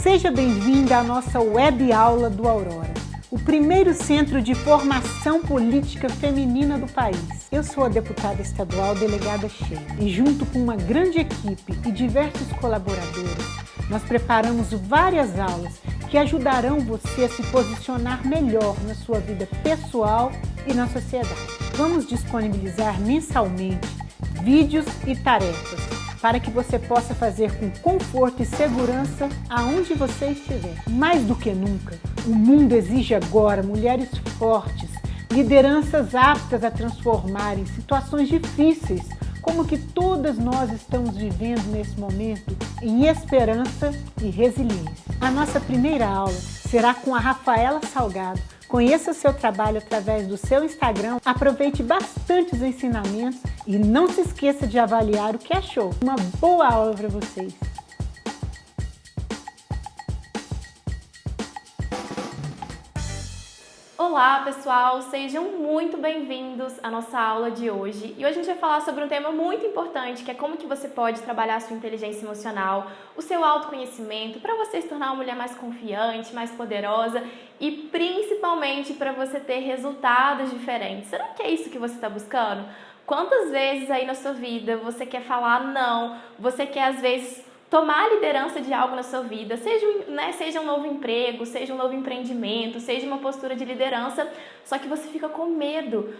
Seja bem-vinda à nossa web aula do Aurora, o primeiro centro de formação política feminina do país. Eu sou a deputada estadual delegada Sheila e junto com uma grande equipe e diversos colaboradores, nós preparamos várias aulas que ajudarão você a se posicionar melhor na sua vida pessoal e na sociedade. Vamos disponibilizar mensalmente vídeos e tarefas para que você possa fazer com conforto e segurança aonde você estiver. Mais do que nunca, o mundo exige agora mulheres fortes, lideranças aptas a transformar em situações difíceis, como que todas nós estamos vivendo nesse momento, em esperança e resiliência. A nossa primeira aula será com a Rafaela Salgado. Conheça seu trabalho através do seu Instagram, aproveite bastante os ensinamentos e não se esqueça de avaliar o que achou. Uma boa aula para vocês! Olá pessoal, sejam muito bem-vindos à nossa aula de hoje. E hoje a gente vai falar sobre um tema muito importante, que é como que você pode trabalhar a sua inteligência emocional, o seu autoconhecimento, para você se tornar uma mulher mais confiante, mais poderosa e principalmente para você ter resultados diferentes. Será que é isso que você está buscando? Quantas vezes aí na sua vida você quer falar não, você quer às vezes tomar a liderança de algo na sua vida, seja um novo emprego, seja um novo empreendimento, seja uma postura de liderança, só que você fica com medo,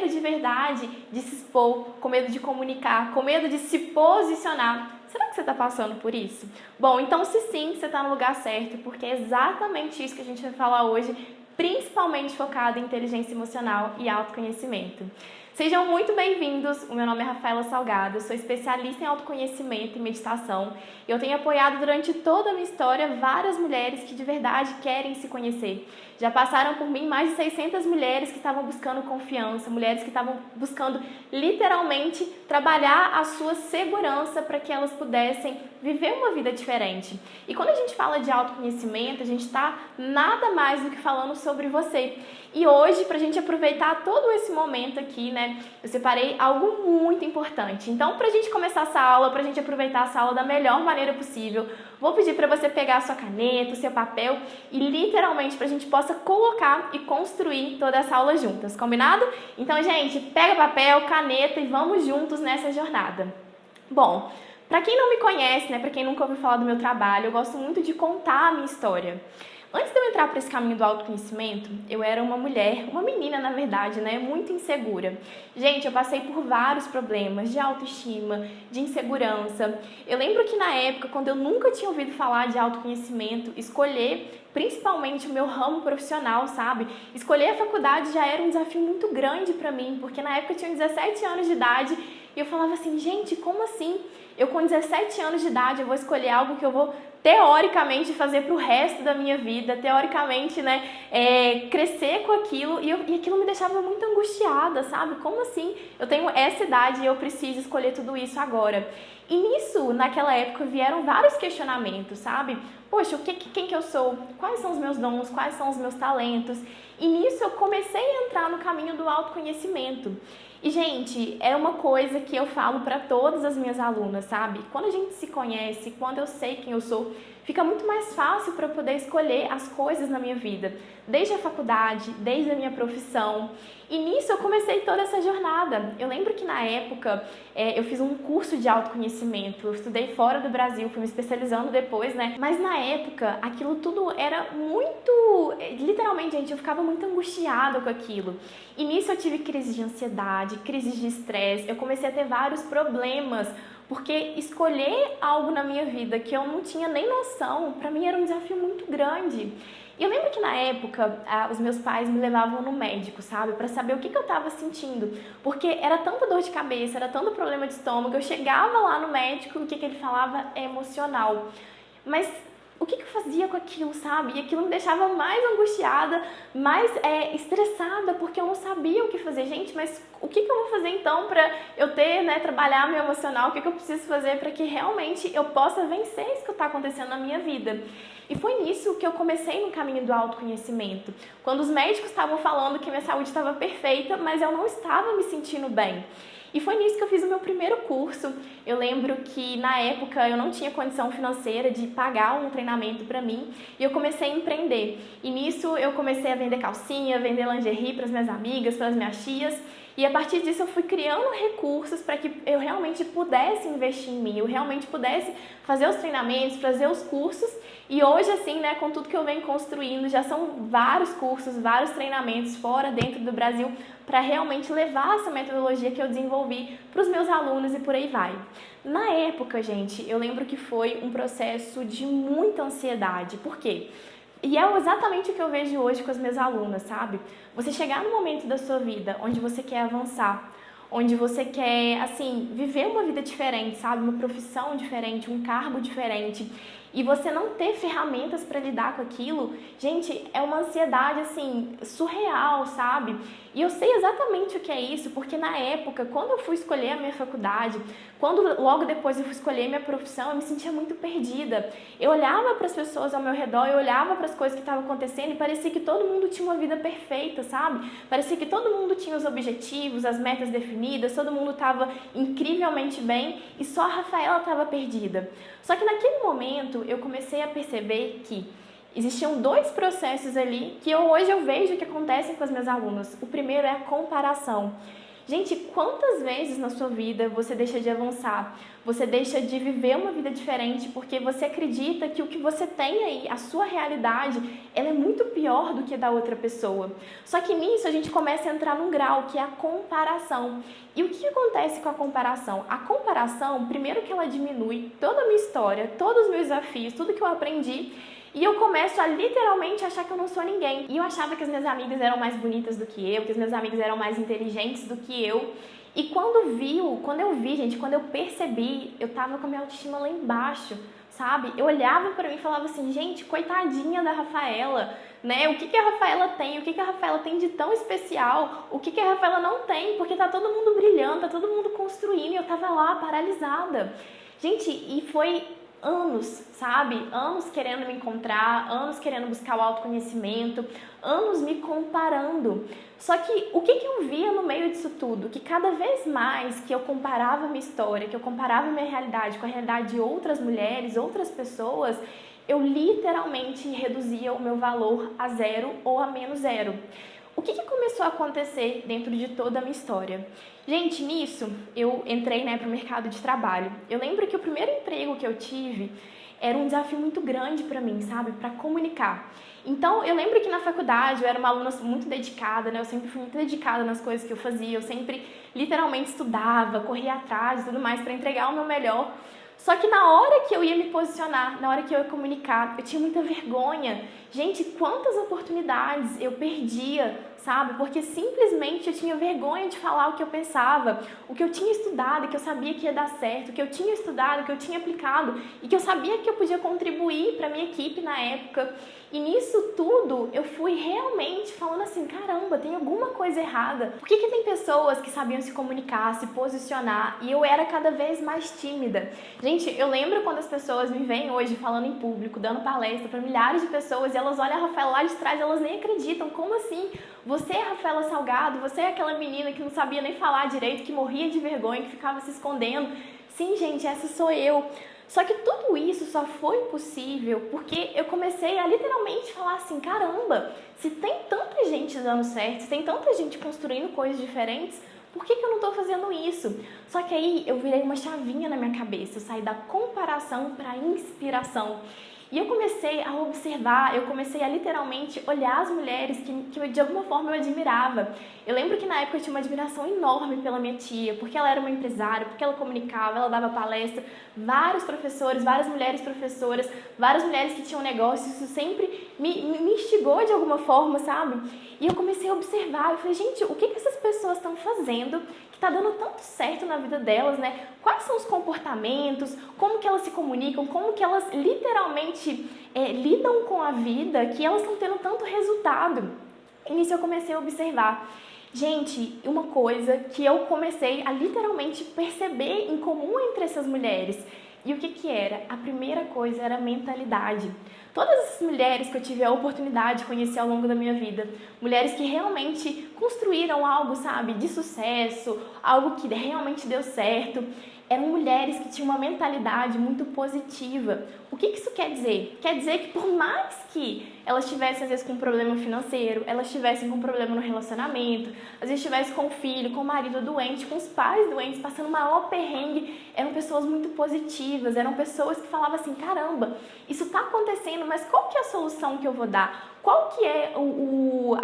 de verdade de se expor, com medo de comunicar, com medo de se posicionar. Será que você está passando por isso? Bom, então se sim, você está no lugar certo, porque é exatamente isso que a gente vai falar hoje, principalmente focado em inteligência emocional e autoconhecimento. Sejam muito bem-vindos, o meu nome é Rafaela Salgado, eu sou especialista em autoconhecimento e meditação e eu tenho apoiado durante toda a minha história várias mulheres que de verdade querem se conhecer. Já passaram por mim mais de 600 mulheres que estavam buscando confiança, mulheres que estavam buscando literalmente trabalhar a sua segurança para que elas pudessem viver uma vida diferente. E quando a gente fala de autoconhecimento, a gente está nada mais do que falando sobre você. E hoje, para a gente aproveitar todo esse momento aqui, né, eu separei algo muito importante. Então, para a gente começar essa aula, para a gente aproveitar essa aula da melhor maneira possível, vou pedir para você pegar a sua caneta, o seu papel e literalmente para a gente possa colocar e construir toda essa aula juntas, combinado? Então, gente, pega papel, caneta e vamos juntos nessa jornada. Bom, para quem não me conhece, né, para quem nunca ouviu falar do meu trabalho, eu gosto muito de contar a minha história. Antes de eu entrar para esse caminho do autoconhecimento, eu era uma mulher, uma menina na verdade, né, muito insegura. Gente, eu passei por vários problemas de autoestima, de insegurança. Eu lembro que na época, quando eu nunca tinha ouvido falar de autoconhecimento, escolher principalmente o meu ramo profissional, sabe? Escolher a faculdade já era um desafio muito grande para mim, porque na época eu tinha 17 anos de idade e eu falava assim, gente, como assim? Eu com 17 anos de idade eu vou escolher algo que eu vou teoricamente fazer para o resto da minha vida, teoricamente, né, crescer com aquilo e aquilo me deixava muito angustiada, sabe? Como assim? Eu tenho essa idade e eu preciso escolher tudo isso agora. E nisso, naquela época, vieram vários questionamentos, sabe? Poxa, quem que eu sou? Quais são os meus dons? Quais são os meus talentos? E nisso eu comecei a entrar no caminho do autoconhecimento. E, gente, é uma coisa que eu falo para todas as minhas alunas, sabe? Quando a gente se conhece, quando eu sei quem eu sou, fica muito mais fácil para eu poder escolher as coisas na minha vida, desde a faculdade, desde a minha profissão. E nisso eu comecei toda essa jornada. Eu lembro que na época eu fiz um curso de autoconhecimento, eu estudei fora do Brasil, fui me especializando depois, né? Mas na época aquilo tudo era muito... Literalmente, gente, eu ficava muito angustiada com aquilo. E nisso eu tive crises de ansiedade, crises de estresse, eu comecei a ter vários problemas, porque escolher algo na minha vida que eu não tinha nem noção, para mim era um desafio muito grande. E eu lembro que na época, os meus pais me levavam no médico, sabe? Para saber o que eu estava sentindo. Porque era tanta dor de cabeça, era tanto problema de estômago. Eu chegava lá no médico e o que ele falava é emocional. Mas o que eu fazia com aquilo, sabe? E aquilo me deixava mais angustiada, mais estressada, porque eu não sabia o que fazer. Gente, mas o que eu vou fazer então para eu ter, né, trabalhar meu emocional? O que eu preciso fazer para que realmente eu possa vencer isso que está acontecendo na minha vida? E foi nisso que eu comecei no caminho do autoconhecimento. Quando os médicos estavam falando que minha saúde estava perfeita, mas eu não estava me sentindo bem. E foi nisso que eu fiz o meu primeiro curso. Eu lembro que na época eu não tinha condição financeira de pagar um treinamento para mim e eu comecei a empreender. E nisso eu comecei a vender calcinha, vender lingerie para as minhas amigas, para as minhas tias. E a partir disso eu fui criando recursos para que eu realmente pudesse investir em mim, eu realmente pudesse fazer os treinamentos, fazer os cursos. E hoje, assim, né, com tudo que eu venho construindo, já são vários cursos, vários treinamentos fora, dentro do Brasil, para realmente levar essa metodologia que eu desenvolvi para os meus alunos e por aí vai. Na época, gente, eu lembro que foi um processo de muita ansiedade. Por quê? E é exatamente o que eu vejo hoje com as minhas alunas, sabe? Você chegar no momento da sua vida onde você quer avançar, onde você quer, assim, viver uma vida diferente, sabe? Uma profissão diferente, um cargo diferente, e você não ter ferramentas para lidar com aquilo, gente, é uma ansiedade, assim, surreal, sabe? E eu sei exatamente o que é isso, porque na época, quando eu fui escolher a minha faculdade, quando logo depois eu fui escolher a minha profissão, eu me sentia muito perdida. Eu olhava para as pessoas ao meu redor, eu olhava para as coisas que estavam acontecendo e parecia que todo mundo tinha uma vida perfeita, sabe? Parecia que todo mundo tinha os objetivos, as metas definidas, todo mundo estava incrivelmente bem e só a Rafaela estava perdida. Só que naquele momento eu comecei a perceber que existiam dois processos ali que hoje eu vejo que acontecem com as minhas alunas. O primeiro é a comparação. Gente, quantas vezes na sua vida você deixa de avançar? Você deixa de viver uma vida diferente porque você acredita que o que você tem aí, a sua realidade, ela é muito pior do que a da outra pessoa. Só que nisso a gente começa a entrar num grau que é a comparação. E o que acontece com a comparação? A comparação, primeiro que ela diminui toda a minha história, todos os meus desafios, tudo que eu aprendi, e eu começo a literalmente achar que eu não sou ninguém. E eu achava que as minhas amigas eram mais bonitas do que eu, que as minhas amigas eram mais inteligentes do que eu. E quando eu percebi, eu tava com a minha autoestima lá embaixo, sabe? Eu olhava pra mim e falava assim, gente, coitadinha da Rafaela, né? O que a Rafaela tem? O que a Rafaela tem de tão especial? O que a Rafaela não tem? Porque tá todo mundo brilhando, tá todo mundo construindo e eu tava lá paralisada. Gente, e foi anos, sabe? Anos querendo me encontrar, anos querendo buscar o autoconhecimento, anos me comparando. Só que o que eu via no meio disso tudo? Que cada vez mais que eu comparava minha história, que eu comparava minha realidade com a realidade de outras mulheres, outras pessoas, eu literalmente reduzia o meu valor a zero ou a menos zero. O que começou a acontecer dentro de toda a minha história? Gente, nisso eu entrei, para o mercado de trabalho. Eu lembro que o primeiro emprego que eu tive era um desafio muito grande para mim, sabe? Para comunicar. Então, eu lembro que na faculdade eu era uma aluna muito dedicada, né? Eu sempre fui muito dedicada nas coisas que eu fazia. Eu sempre, literalmente, estudava, corria atrás e tudo mais para entregar o meu melhor. Só que na hora que eu ia me posicionar, na hora que eu ia comunicar, eu tinha muita vergonha. Gente, quantas oportunidades eu perdia, sabe? Porque simplesmente eu tinha vergonha de falar o que eu pensava, o que eu tinha estudado, que eu sabia que ia dar certo, o que eu tinha estudado, que eu tinha aplicado e que eu sabia que eu podia contribuir para a minha equipe na época. E nisso tudo, eu fui realmente falando assim, caramba, tem alguma coisa errada. Por que tem pessoas que sabiam se comunicar, se posicionar, e eu era cada vez mais tímida? Gente, eu lembro quando as pessoas me veem hoje falando em público, dando palestra para milhares de pessoas, e elas olham a Rafaela lá de trás, elas nem acreditam. Como assim? Você é a Rafaela Salgado? Você é aquela menina que não sabia nem falar direito, que morria de vergonha, que ficava se escondendo? Sim, gente, essa sou eu. Só que tudo isso só foi possível porque eu comecei a literalmente falar assim, caramba, se tem tanta gente dando certo, se tem tanta gente construindo coisas diferentes, por que eu não estou fazendo isso? Só que aí eu virei uma chavinha na minha cabeça, eu saí da comparação para a inspiração. E eu comecei a observar, eu comecei a literalmente olhar as mulheres que de alguma forma eu admirava. Eu lembro que na época eu tinha uma admiração enorme pela minha tia, porque ela era uma empresária, porque ela comunicava, ela dava palestra, vários professores, várias mulheres professoras, várias mulheres que tinham negócios, isso sempre me instigou de alguma forma, sabe? E eu comecei a observar, eu falei, gente, o que essas pessoas estão fazendo que está dando tanto certo na vida delas, né? Quais são os comportamentos, como que elas se comunicam, como que elas literalmente lidam com a vida, que elas estão tendo tanto resultado. E nisso eu comecei a observar. Gente, uma coisa que eu comecei a literalmente perceber em comum entre essas mulheres, E o que era? A primeira coisa era a mentalidade. Todas as mulheres que eu tive a oportunidade de conhecer ao longo da minha vida, mulheres que realmente construíram algo, sabe, de sucesso, algo que realmente deu certo, eram mulheres que tinham uma mentalidade muito positiva. O que isso quer dizer? Quer dizer que por mais que elas estivessem, às vezes, com um problema financeiro, elas estivessem com um problema no relacionamento, às vezes estivessem com o filho, com o marido doente, com os pais doentes, passando o maior perrengue, eram pessoas muito positivas, eram pessoas que falavam assim, caramba, isso está acontecendo, mas qual que é a solução que eu vou dar? Qual que é o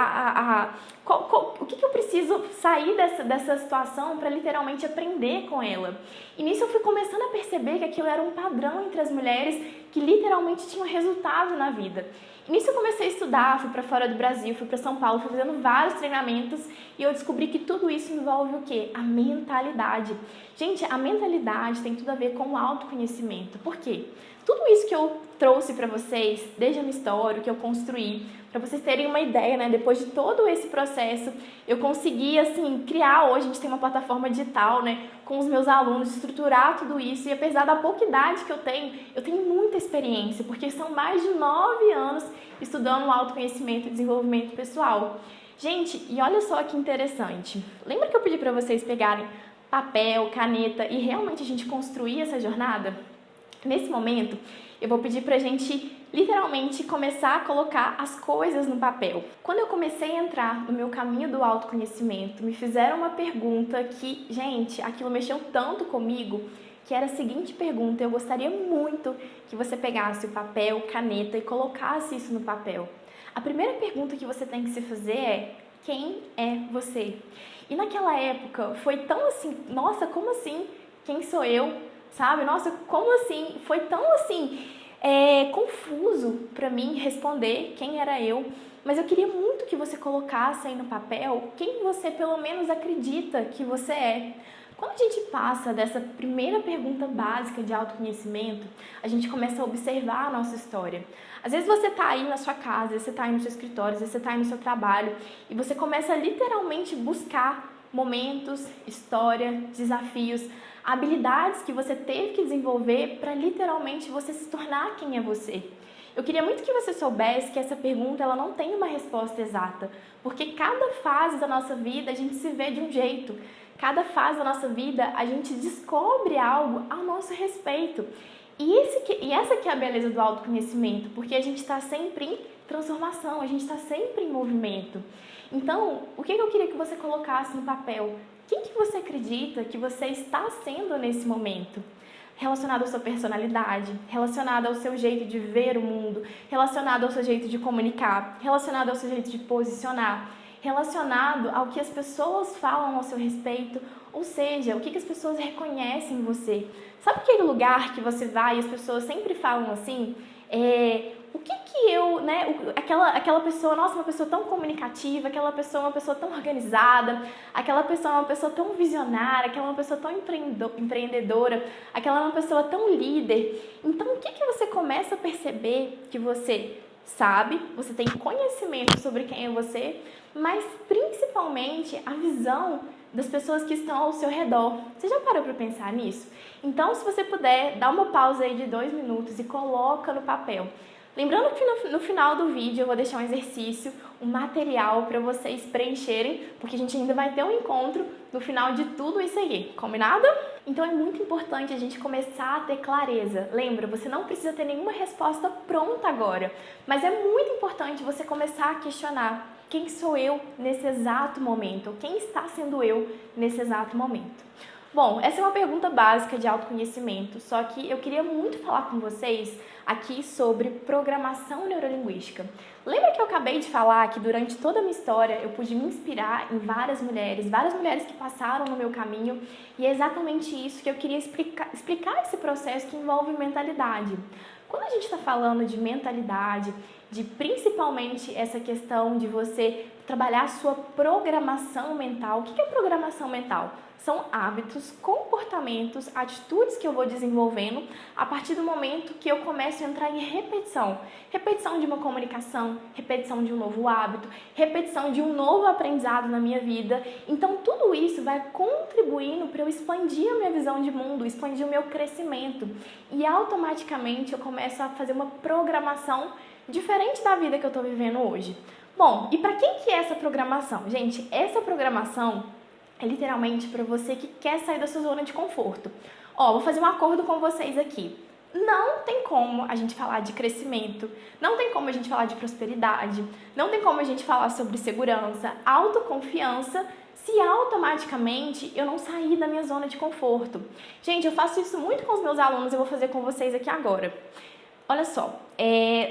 que eu preciso sair dessa situação para literalmente aprender com ela? E nisso eu fui começando a perceber que aquilo era um padrão entre as mulheres que literalmente tinham resultado na vida. E nisso eu comecei a estudar, fui para fora do Brasil, fui para São Paulo, fui fazendo vários treinamentos e eu descobri que tudo isso envolve o quê? A mentalidade. Gente, a mentalidade tem tudo a ver com o autoconhecimento. Por quê? Tudo isso que eu trouxe para vocês, desde a minha história, o que eu construí, para vocês terem uma ideia, né? Depois de todo esse processo, eu consegui, assim, criar hoje, a gente tem uma plataforma digital, né? Com os meus alunos, estruturar tudo isso. E apesar da pouca idade que eu tenho muita experiência, porque são mais de 9 anos estudando autoconhecimento e desenvolvimento pessoal. Gente, e olha só que interessante. Lembra que eu pedi para vocês pegarem papel, caneta e realmente a gente construir essa jornada? Nesse momento, eu vou pedir pra gente literalmente começar a colocar as coisas no papel. Quando eu comecei a entrar no meu caminho do autoconhecimento, me fizeram uma pergunta que, gente, aquilo mexeu tanto comigo, que era a seguinte pergunta: eu gostaria muito que você pegasse o papel, caneta e colocasse isso no papel. A primeira pergunta que você tem que se fazer é: quem é você? E naquela época foi tão assim, nossa, como assim? Quem sou eu? Sabe? Nossa, como assim? Foi tão assim, confuso para mim responder quem era eu. Mas eu queria muito que você colocasse aí no papel quem você pelo menos acredita que você é. Quando a gente passa dessa primeira pergunta básica de autoconhecimento, a gente começa a observar a nossa história. Às vezes você está aí na sua casa, às vezes você está aí no seu escritório, às vezes você está aí no seu trabalho e você começa a literalmente buscar momentos, história, desafios, habilidades que você teve que desenvolver para literalmente você se tornar quem é você. Eu queria muito que você soubesse que essa pergunta ela não tem uma resposta exata, porque cada fase da nossa vida a gente se vê de um jeito. Cada fase da nossa vida a gente descobre algo ao nosso respeito. E essa que é a beleza do autoconhecimento, porque a gente está sempre em transformação, a gente está sempre em movimento. Então, o que eu queria que você colocasse no papel? Quem que você acredita que você está sendo nesse momento? Relacionado à sua personalidade, relacionado ao seu jeito de ver o mundo, relacionado ao seu jeito de comunicar, relacionado ao seu jeito de posicionar, relacionado ao que as pessoas falam ao seu respeito, ou seja, o que as pessoas reconhecem em você. Sabe aquele lugar que você vai e as pessoas sempre falam assim? O que eu, né, aquela pessoa, nossa, uma pessoa tão comunicativa, aquela pessoa uma pessoa tão organizada, aquela pessoa uma pessoa tão visionária, aquela uma pessoa tão empreendedora, aquela uma pessoa tão líder. Então, o que você começa a perceber que você sabe, você tem conhecimento sobre quem é você, mas principalmente a visão das pessoas que estão ao seu redor. Você já parou para pensar nisso? Então, se você puder, dá uma pausa aí de 2 minutos e coloca no papel. Lembrando que no final do vídeo eu vou deixar um exercício, um material para vocês preencherem, porque a gente ainda vai ter um encontro no final de tudo isso aí, combinado? Então é muito importante a gente começar a ter clareza. Lembra, você não precisa ter nenhuma resposta pronta agora, mas é muito importante você começar a questionar: quem sou eu nesse exato momento? Quem está sendo eu nesse exato momento? Bom, essa é uma pergunta básica de autoconhecimento, só que eu queria muito falar com vocês aqui sobre programação neurolinguística. Lembra que eu acabei de falar que durante toda a minha história eu pude me inspirar em várias mulheres que passaram no meu caminho, e é exatamente isso que eu queria explicar esse processo que envolve mentalidade. Quando a gente está falando de mentalidade, de principalmente essa questão de você trabalhar a sua programação mental. O que é programação mental? São hábitos, comportamentos, atitudes que eu vou desenvolvendo a partir do momento que eu começo a entrar em repetição. Repetição de uma comunicação, repetição de um novo hábito, repetição de um novo aprendizado na minha vida. Então, tudo isso vai contribuindo para eu expandir a minha visão de mundo, expandir o meu crescimento. E automaticamente eu começo a fazer uma programação diferente da vida que eu estou vivendo hoje. Bom, e para quem que é essa programação? Gente, essa programação é literalmente para você que quer sair da sua zona de conforto. Vou fazer um acordo com vocês aqui. Não tem como a gente falar de crescimento, não tem como a gente falar de prosperidade, não tem como a gente falar sobre segurança, autoconfiança, se automaticamente eu não sair da minha zona de conforto. Gente, eu faço isso muito com os meus alunos, eu vou fazer com vocês aqui agora. Olha só,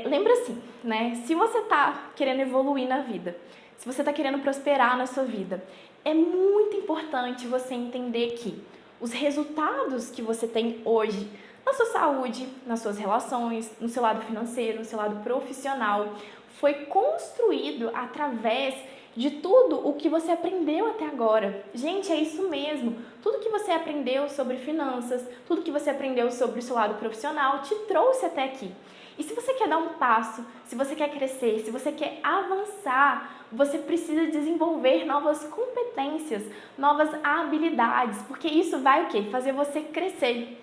lembra assim, né? Se você está querendo evoluir na vida, se você está querendo prosperar na sua vida, é muito importante você entender que os resultados que você tem hoje na sua saúde, nas suas relações, no seu lado financeiro, no seu lado profissional, foi construído através de tudo o que você aprendeu até agora. Gente, é isso mesmo. Tudo que você aprendeu sobre finanças, tudo que você aprendeu sobre o seu lado profissional te trouxe até aqui. E se você quer dar um passo, se você quer crescer, se você quer avançar, você precisa desenvolver novas competências, novas habilidades, porque isso vai o quê? Fazer você crescer.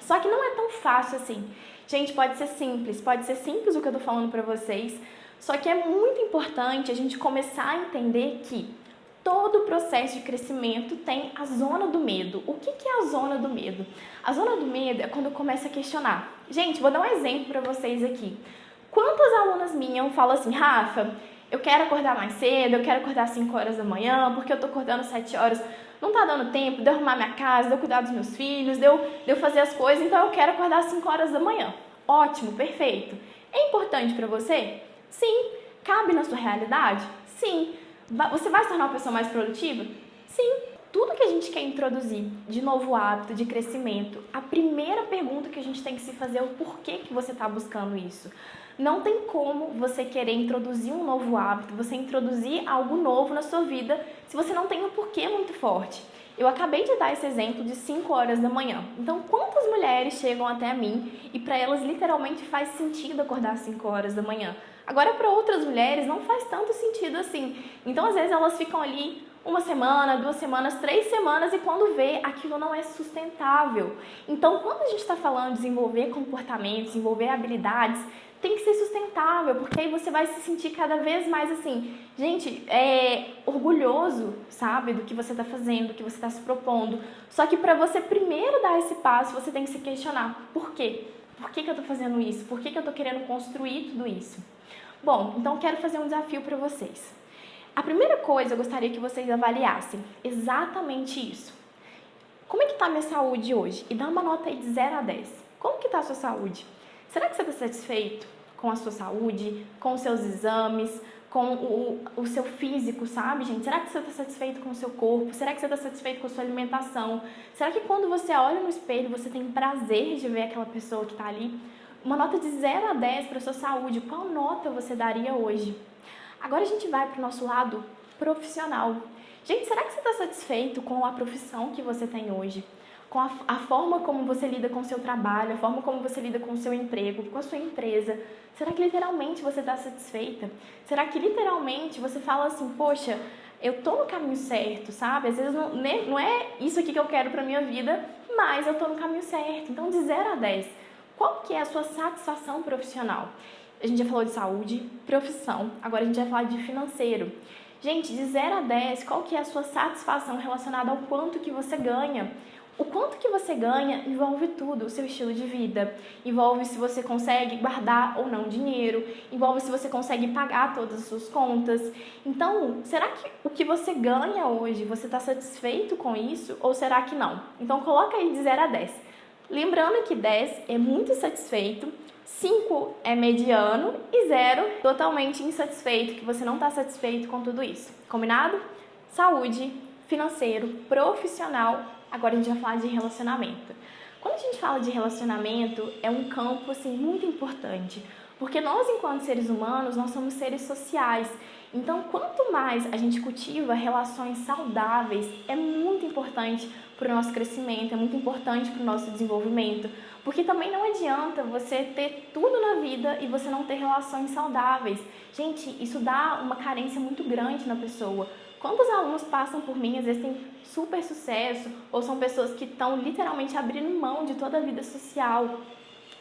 Só que não é tão fácil assim. Gente, pode ser simples o que eu tô falando pra vocês, só que é muito importante a gente começar a entender que todo o processo de crescimento tem a zona do medo. O que é a zona do medo? A zona do medo é quando eu começo a questionar. Gente, vou dar um exemplo para vocês aqui. Quantas alunas minhas falam assim, Rafa, eu quero acordar mais cedo, eu quero acordar às 5 horas da manhã, porque eu tô acordando às 7 horas, não tá dando tempo de eu arrumar minha casa, de eu cuidar dos meus filhos, de eu fazer as coisas, então eu quero acordar às 5 horas da manhã. Ótimo, perfeito. É importante para você? Sim. Cabe na sua realidade? Sim. Você vai se tornar uma pessoa mais produtiva? Sim. Tudo que a gente quer introduzir de novo hábito, de crescimento, a primeira pergunta que a gente tem que se fazer é o porquê que você está buscando isso. Não tem como você querer introduzir um novo hábito, você introduzir algo novo na sua vida, se você não tem um porquê muito forte. Eu acabei de dar esse exemplo de 5 horas da manhã. Então, quantas mulheres chegam até mim e para elas literalmente faz sentido acordar às 5 horas da manhã? Agora, para outras mulheres, não faz tanto sentido assim. Então, às vezes, elas ficam ali 1 semana, 2 semanas, 3 semanas e quando vê, aquilo não é sustentável. Então, quando a gente está falando de desenvolver comportamentos, desenvolver habilidades, tem que ser sustentável, porque aí você vai se sentir cada vez mais assim, gente, orgulhoso, sabe, do que você está fazendo, do que você está se propondo. Só que para você primeiro dar esse passo, você tem que se questionar, por quê? Por que eu estou fazendo isso? Por que eu estou querendo construir tudo isso? Bom, então quero fazer um desafio para vocês. A primeira coisa, eu gostaria que vocês avaliassem exatamente isso. Como é que está a minha saúde hoje? E dá uma nota aí de 0 a 10. Como que está a sua saúde? Será que você está satisfeito com a sua saúde, com os seus exames, com o seu físico, sabe, gente? Será que você está satisfeito com o seu corpo? Será que você está satisfeito com a sua alimentação? Será que quando você olha no espelho, você tem prazer de ver aquela pessoa que está ali? Uma nota de 0 a 10 para a sua saúde, qual nota você daria hoje? Agora a gente vai para o nosso lado profissional. Gente, será que você está satisfeito com a profissão que você tem hoje? Com a forma como você lida com o seu trabalho, a forma como você lida com o seu emprego, com a sua empresa? Será que literalmente você está satisfeita? Será que literalmente você fala assim, poxa, eu tô no caminho certo, sabe? Às vezes não é isso aqui que eu quero para minha vida, mas eu tô no caminho certo. Então, de 0 a 10, qual que é a sua satisfação profissional? A gente já falou de saúde, profissão, agora a gente vai falar de financeiro. Gente, de 0 a 10, qual que é a sua satisfação relacionada ao quanto que você ganha? O quanto que você ganha envolve tudo, o seu estilo de vida, envolve se você consegue guardar ou não dinheiro, envolve se você consegue pagar todas as suas contas. Então, será que o que você ganha hoje, você está satisfeito com isso ou será que não? Então, coloca aí de 0 a 10. Lembrando que 10 é muito satisfeito, 5 é mediano e 0 totalmente insatisfeito, que você não está satisfeito com tudo isso. Combinado? Saúde, financeiro, profissional. Agora a gente vai falar de relacionamento. Quando a gente fala de relacionamento, é um campo assim, muito importante. Porque nós, enquanto seres humanos, nós somos seres sociais. Então, quanto mais a gente cultiva relações saudáveis, é muito importante para o nosso crescimento, é muito importante para o nosso desenvolvimento. Porque também não adianta você ter tudo na vida e você não ter relações saudáveis. Gente, isso dá uma carência muito grande na pessoa. Quantos alunos passam por mim, às vezes têm super sucesso, ou são pessoas que estão literalmente abrindo mão de toda a vida social.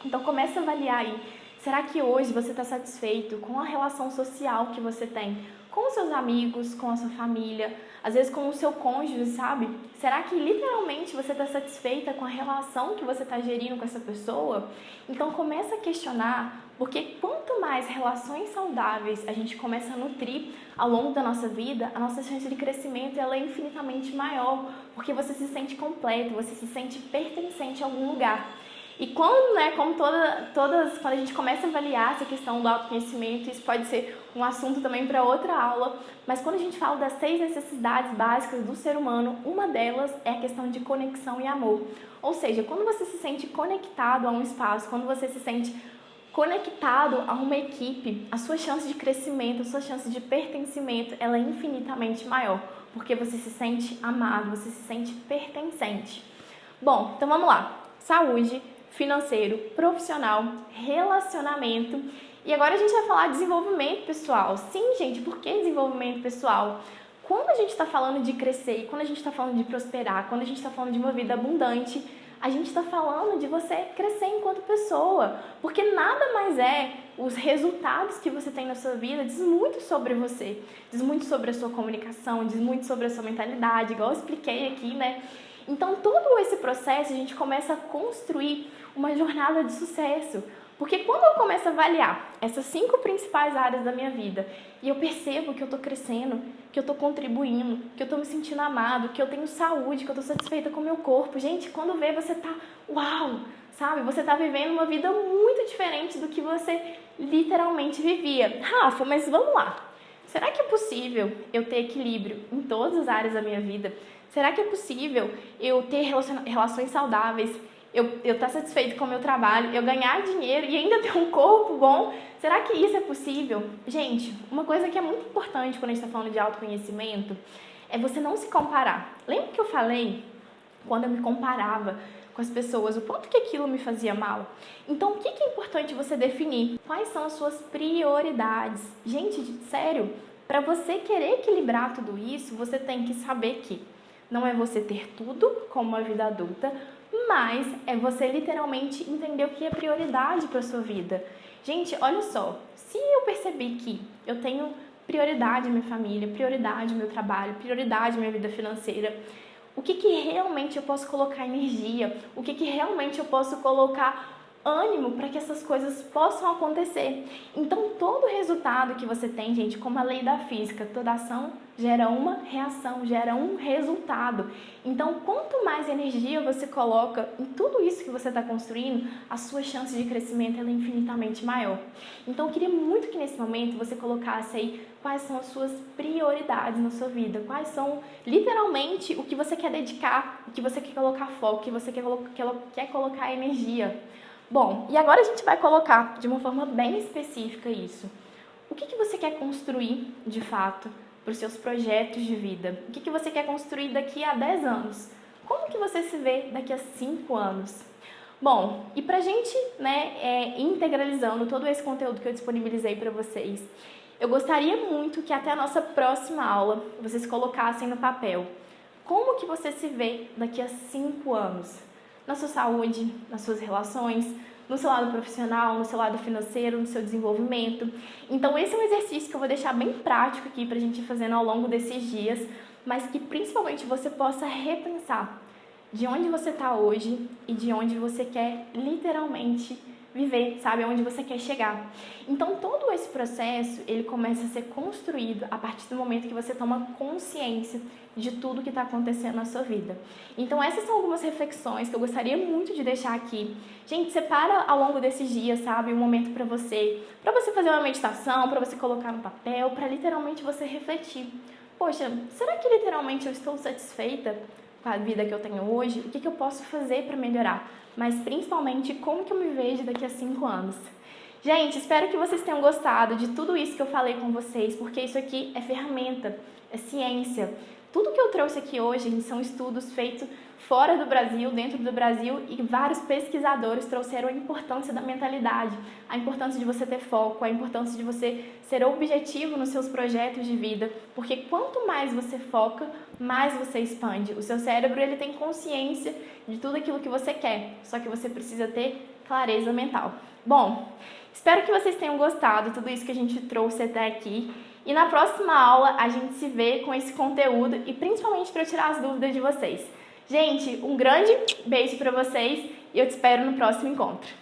Então, comece a avaliar aí. Será que hoje você está satisfeito com a relação social que você tem? Com os seus amigos, com a sua família, às vezes com o seu cônjuge, sabe? Será que literalmente você está satisfeita com a relação que você está gerindo com essa pessoa? Então começa a questionar, porque quanto mais relações saudáveis a gente começa a nutrir ao longo da nossa vida, a nossa chance de crescimento ela é infinitamente maior, porque você se sente completo, você se sente pertencente a algum lugar. E quando, como quando a gente começa a avaliar essa questão do autoconhecimento, isso pode ser um assunto também para outra aula, mas quando a gente fala das 6 necessidades básicas do ser humano, uma delas é a questão de conexão e amor. Ou seja, quando você se sente conectado a um espaço, quando você se sente conectado a uma equipe, a sua chance de crescimento, a sua chance de pertencimento, ela é infinitamente maior, porque você se sente amado, você se sente pertencente. Bom, então vamos lá. Saúde, financeiro, profissional, relacionamento. E agora a gente vai falar de desenvolvimento pessoal. Sim, gente, por que desenvolvimento pessoal? Quando a gente está falando de crescer, quando a gente está falando de prosperar, quando a gente está falando de uma vida abundante, a gente está falando de você crescer enquanto pessoa. Porque nada mais os resultados que você tem na sua vida diz muito sobre você. Diz muito sobre a sua comunicação, diz muito sobre a sua mentalidade, igual eu expliquei aqui, Então, todo esse processo, a gente começa a construir uma jornada de sucesso. Porque quando eu começo a avaliar essas 5 principais áreas da minha vida e eu percebo que eu estou crescendo, que eu estou contribuindo, que eu estou me sentindo amado, que eu tenho saúde, que eu estou satisfeita com o meu corpo. Gente, quando vê, você tá, uau, sabe? Você tá vivendo uma vida muito diferente do que você literalmente vivia. Rafa, mas vamos lá. Será que é possível eu ter equilíbrio em todas as áreas da minha vida? Será que é possível eu ter relações saudáveis, eu estar satisfeito com o meu trabalho, eu ganhar dinheiro e ainda ter um corpo bom? Será que isso é possível? Gente, uma coisa que é muito importante quando a gente está falando de autoconhecimento é você não se comparar. Lembra que eu falei quando eu me comparava com as pessoas, o quanto que aquilo me fazia mal? Então, o que é importante você definir? Quais são as suas prioridades? Gente, sério, para você querer equilibrar tudo isso, você tem que saber que não é você ter tudo como uma vida adulta, mas é você literalmente entender o que é prioridade para a sua vida. Gente, olha só, se eu perceber que eu tenho prioridade à minha família, prioridade ao meu trabalho, prioridade à minha vida financeira, o que realmente eu posso colocar energia, o que realmente eu posso colocar ânimo para que essas coisas possam acontecer. Então, todo resultado que você tem, gente, como a lei da física, toda ação gera uma reação, gera um resultado. Então, quanto mais energia você coloca em tudo isso que você está construindo, a sua chance de crescimento é infinitamente maior. Então, eu queria muito que nesse momento você colocasse aí quais são as suas prioridades na sua vida, quais são literalmente o que você quer dedicar, o que você quer colocar foco, o que você quer colocar energia. Bom, e agora a gente vai colocar de uma forma bem específica isso. O que você quer construir, de fato, para os seus projetos de vida? O que você quer construir daqui a 10 anos? Como que você se vê daqui a 5 anos? Bom, e para a gente integralizando todo esse conteúdo que eu disponibilizei para vocês, eu gostaria muito que até a nossa próxima aula vocês colocassem no papel como que você se vê daqui a 5 anos. Na sua saúde, nas suas relações, no seu lado profissional, no seu lado financeiro, no seu desenvolvimento. Então esse é um exercício que eu vou deixar bem prático aqui para a gente ir fazendo ao longo desses dias, mas que principalmente você possa repensar de onde você está hoje e de onde você quer literalmente viver, sabe? Onde você quer chegar. Então, todo esse processo, ele começa a ser construído a partir do momento que você toma consciência de tudo que está acontecendo na sua vida. Então, essas são algumas reflexões que eu gostaria muito de deixar aqui. Gente, separa ao longo desses dias, sabe? Um momento para você fazer uma meditação, para você colocar no papel, para literalmente você refletir. Poxa, será que literalmente eu estou satisfeita com a vida que eu tenho hoje? O que eu posso fazer para melhorar? Mas principalmente como que eu me vejo daqui a 5 anos. Gente, espero que vocês tenham gostado de tudo isso que eu falei com vocês, porque isso aqui é ferramenta, é ciência. Tudo que eu trouxe aqui hoje, gente, são estudos feitos fora do Brasil, dentro do Brasil, e vários pesquisadores trouxeram a importância da mentalidade, a importância de você ter foco, a importância de você ser objetivo nos seus projetos de vida, porque quanto mais você foca, mais você expande. O seu cérebro, ele tem consciência de tudo aquilo que você quer, só que você precisa ter clareza mental. Bom, espero que vocês tenham gostado de tudo isso que a gente trouxe até aqui. E na próxima aula a gente se vê com esse conteúdo e principalmente para tirar as dúvidas de vocês. Gente, um grande beijo para vocês e eu te espero no próximo encontro.